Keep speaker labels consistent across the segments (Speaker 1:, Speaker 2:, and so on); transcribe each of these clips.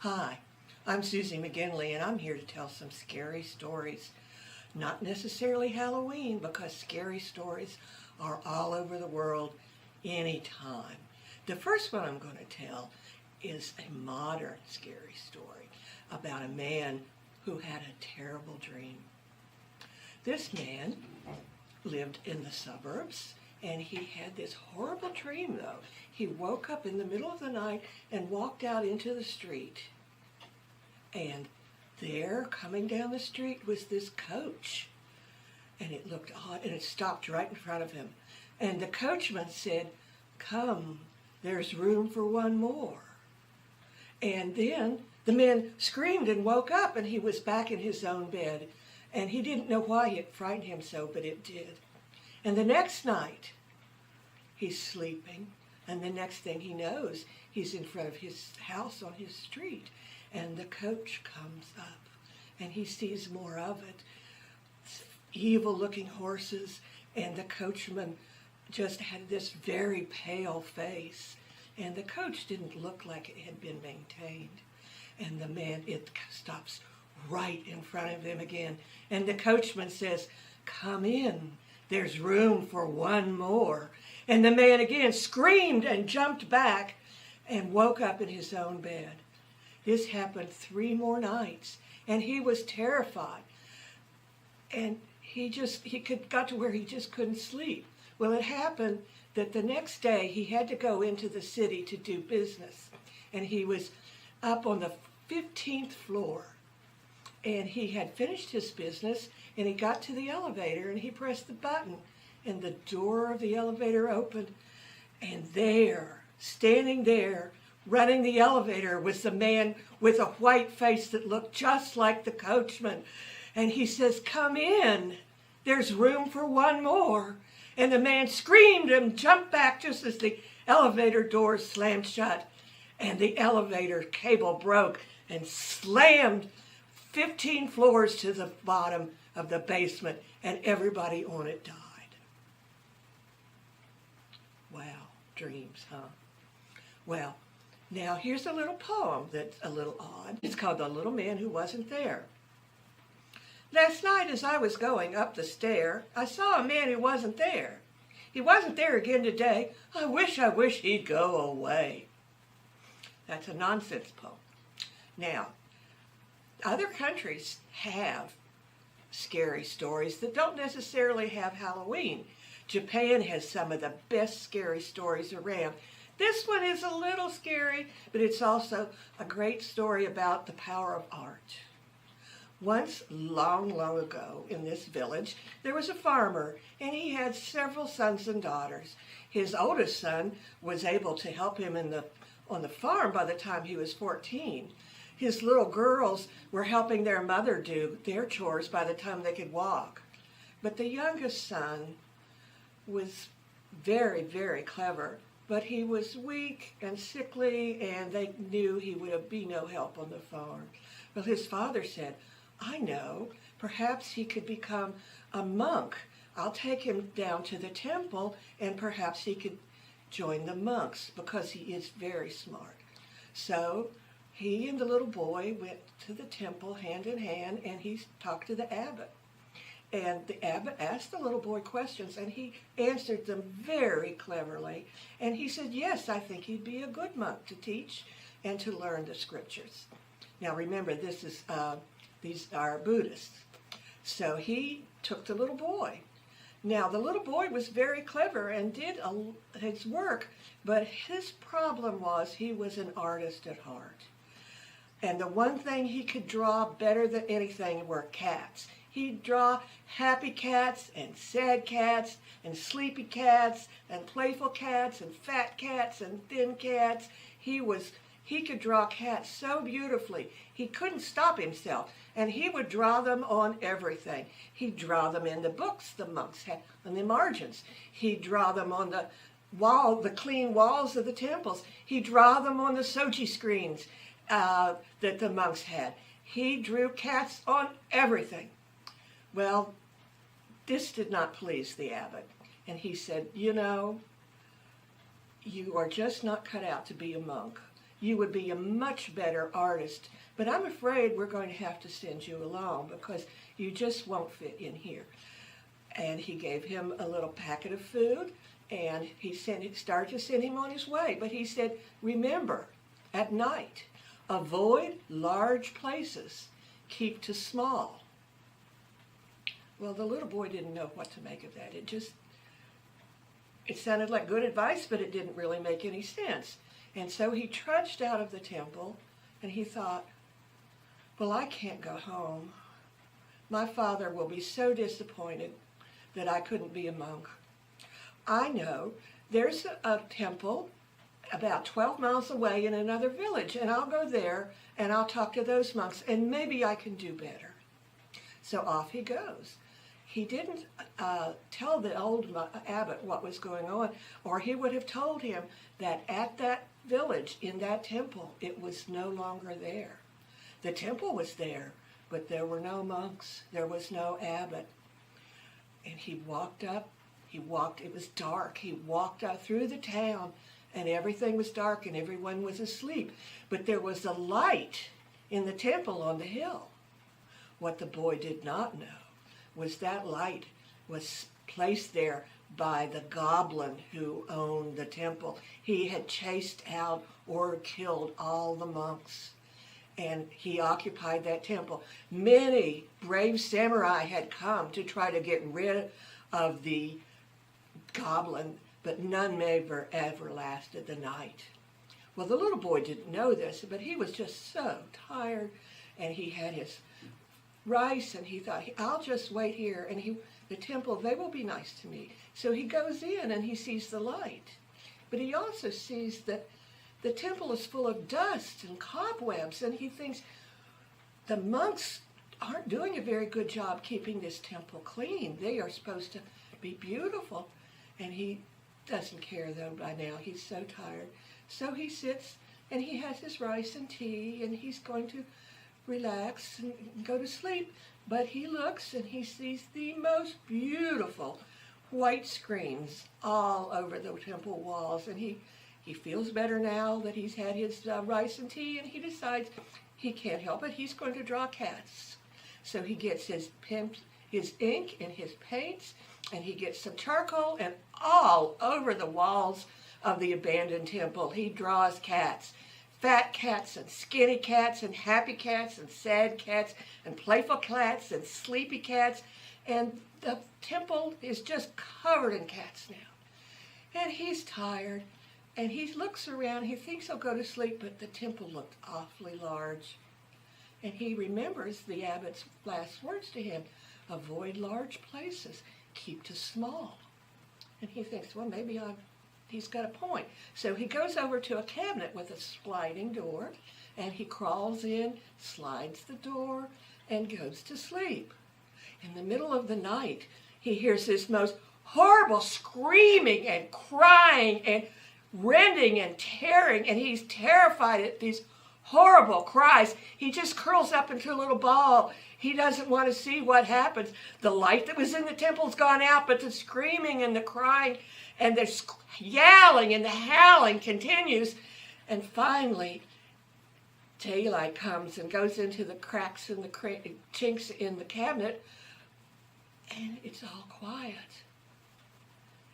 Speaker 1: Hi, I'm Suzy McGinley, and I'm here to tell some scary stories. Not necessarily Halloween, because scary stories are all over the world anytime. The first one I'm going to tell is a modern scary story about a man who had a terrible dream. This man lived in the suburbs, and he had this horrible dream, though. He woke up in the middle of the night and walked out into the street. And there, coming down the street, was this coach. And it looked odd, and it stopped right in front of him. And the coachman said, "Come, there's room for one more." And then the man screamed and woke up, and he was back in his own bed. And he didn't know why it frightened him so, but it did. And the next night, he's sleeping, and the next thing he knows, he's in front of his house on his street, and the coach comes up, and he sees more of it. Evil-looking horses, and the coachman just had this very pale face, and the coach didn't look like it had been maintained. And the man, it stops right in front of him again, and the coachman says, "Come in. There's room for one more." And the man again screamed and jumped back and woke up in his own bed. This happened 3 more nights, and he was terrified. And he got to where he just couldn't sleep. Well, it happened that the next day he had to go into the city to do business. And he was up on the 15th floor. And he had finished his business, and he got to the elevator, and he pressed the button, and the door of the elevator opened, and there, standing there, running the elevator, was the man with a white face that looked just like the coachman. And he says, "Come in. There's room for one more." And the man screamed and jumped back just as the elevator doors slammed shut, and the elevator cable broke and slammed 15 floors to the bottom of the basement, and everybody on it died. Wow, dreams, huh? Well, now here's a little poem that's a little odd. It's called "The Little Man Who Wasn't There." Last night as I was going up the stair, I saw a man who wasn't there. He wasn't there again today. I wish he'd go away. That's a nonsense poem. Now, other countries have scary stories that don't necessarily have Halloween. Japan has some of the best scary stories around. This one is a little scary, but it's also a great story about the power of art. Once, long, long ago, in this village, there was a farmer, and he had several sons and daughters. His oldest son was able to help him on the farm by the time he was 14. His little girls were helping their mother do their chores by the time they could walk. But the youngest son was very, very clever, but he was weak and sickly, and they knew he would be no help on the farm. Well, his father said, "I know, perhaps he could become a monk. I'll take him down to the temple, and perhaps he could join the monks, because he is very smart." So he and the little boy went to the temple hand in hand, and he talked to the abbot. And the abbot asked the little boy questions, and he answered them very cleverly. And he said, "Yes, I think he'd be a good monk to teach and to learn the scriptures." Now remember, these are Buddhists. So he took the little boy. Now the little boy was very clever and did his work, but his problem was he was an artist at heart. And the one thing he could draw better than anything were cats. He'd draw happy cats and sad cats and sleepy cats and playful cats and fat cats and thin cats. He could draw cats so beautifully. He couldn't stop himself, and he would draw them on everything. He'd draw them in the books the monks had on the margins. He'd draw them on the the clean walls of the temples. He'd draw them on the shoji screens that the monks had. He drew cats on everything. Well, this did not please the abbot, and he said, "You know, you are just not cut out to be a monk. you would be a much better artist, but I'm afraid we're going to have to send you along because you just won't fit in here." And he gave him a little packet of food, and he started to send him on his way. But he said, "Remember, at night, avoid large places, keep to small." Well, the little boy didn't know what to make of that. It sounded like good advice, but it didn't really make any sense. And so he trudged out of the temple, and he thought, "Well, I can't go home. My father will be so disappointed that I couldn't be a monk. I know there's a temple about 12 miles away in another village, and I'll go there, and I'll talk to those monks, and maybe I can do better." So off he goes. He didn't tell the old abbot what was going on, or he would have told him that at that village, in that temple, it was no longer there. The temple was there, but there were no monks. There was no abbot. And he walked, it was dark. He walked out through the town, and everything was dark, and everyone was asleep. But there was a light in the temple on the hill. What the boy did not know was that light was placed there by the goblin who owned the temple. He had chased out or killed all the monks, and he occupied that temple. Many brave samurai had come to try to get rid of the goblin, but none ever lasted the night. Well, the little boy didn't know this, but he was just so tired, and he had his rice, and he thought, "I'll just wait here, and the temple, they will be nice to me." So he goes in, and he sees the light. But he also sees that the temple is full of dust and cobwebs, and he thinks, the monks aren't doing a very good job keeping this temple clean. They are supposed to be beautiful. And he doesn't care, though, by now. He's so tired. So he sits, and he has his rice and tea, and he's going to relax and go to sleep. But he looks, and he sees the most beautiful white screens all over the temple walls. And he feels better now that he's had his rice and tea, and he decides he can't help it. He's going to draw cats. So he gets his ink and his paints, and he gets some charcoal, and all over the walls of the abandoned temple, he draws cats. Fat cats and skinny cats and happy cats and sad cats and playful cats and sleepy cats. And the temple is just covered in cats now. And he's tired, and he looks around. He thinks he'll go to sleep, but the temple looked awfully large. And he remembers the abbot's last words to him: "Avoid large places, keep to small." And he thinks, well, maybe he's got a point. So he goes over to a cabinet with a sliding door, and he crawls in, slides the door, and goes to sleep. In the middle of the night, he hears this most horrible screaming and crying and rending and tearing, and he's terrified at these horrible cries. He just curls up into a little ball. He doesn't want to see what happens. The light that was in the temple's gone out, but the screaming and the crying and the yowling and the howling continues. And finally, daylight comes and goes into the cracks and the chinks in the cabinet, and it's all quiet.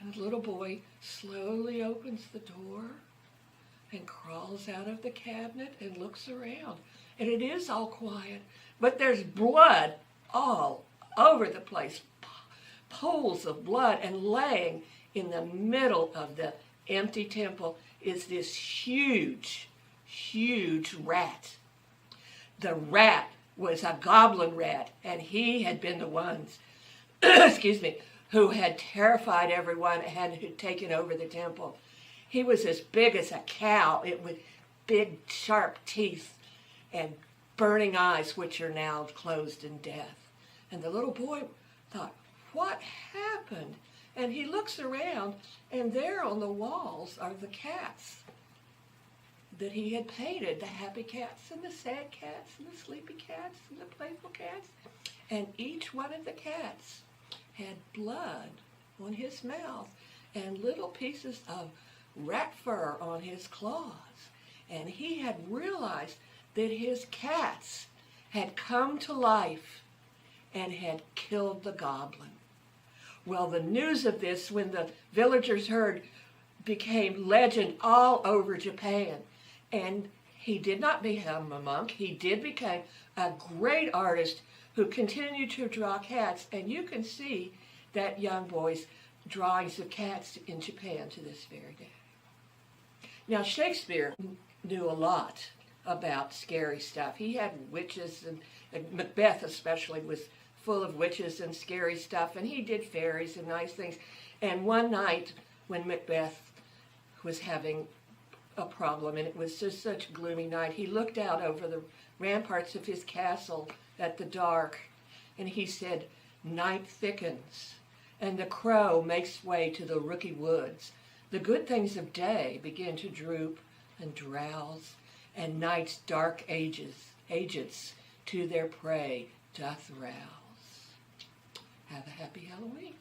Speaker 1: And the little boy slowly opens the door and crawls out of the cabinet and looks around. And it is all quiet, but there's blood all over the place, pools of blood, and laying in the middle of the empty temple is this huge, huge rat. The rat was a goblin rat, and he had been the ones, excuse me, who had terrified everyone and had taken over the temple. He was as big as a cow, with big, sharp teeth and burning eyes, which are now closed in death. And the little boy thought, what happened? And he looks around, and there on the walls are the cats that he had painted, the happy cats and the sad cats and the sleepy cats and the playful cats. And each one of the cats had blood on his mouth and little pieces of rat fur on his claws. and he had realized that his cats had come to life and had killed the goblin. Well, the news of this, when the villagers heard, became legend all over Japan. And he did not become a monk. He did become a great artist who continued to draw cats. And you can see that young boy's drawings of cats in Japan to this very day. Now, Shakespeare knew a lot about scary stuff. He had witches, and Macbeth especially was full of witches and scary stuff, and he did fairies and nice things. And one night when Macbeth was having a problem, and it was just such a gloomy night, he looked out over the ramparts of his castle at the dark, and he said, "Night thickens, and the crow makes way to the rooky woods. The good things of day begin to droop and drowse, and night's dark agents to their prey doth rouse." Have a happy Halloween.